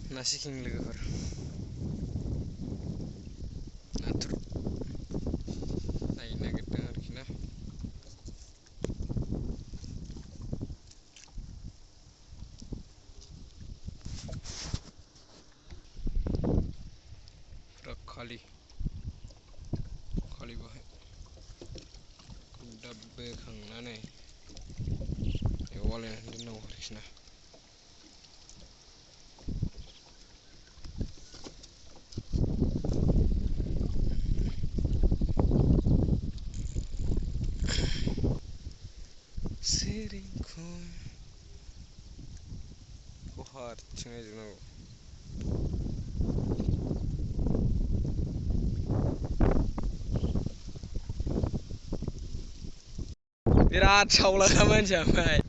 नासिकिं लोगोफोर नाथुर नायनो नागिरदों आरोखि ना फुरा खालि बाहाय दा बोखांनानै एवालायनानै दोननांगौ आरोखि ना खौ हारसिं नायजोबनांगौ बिराद सावलागा मानसिया ओमफ्राय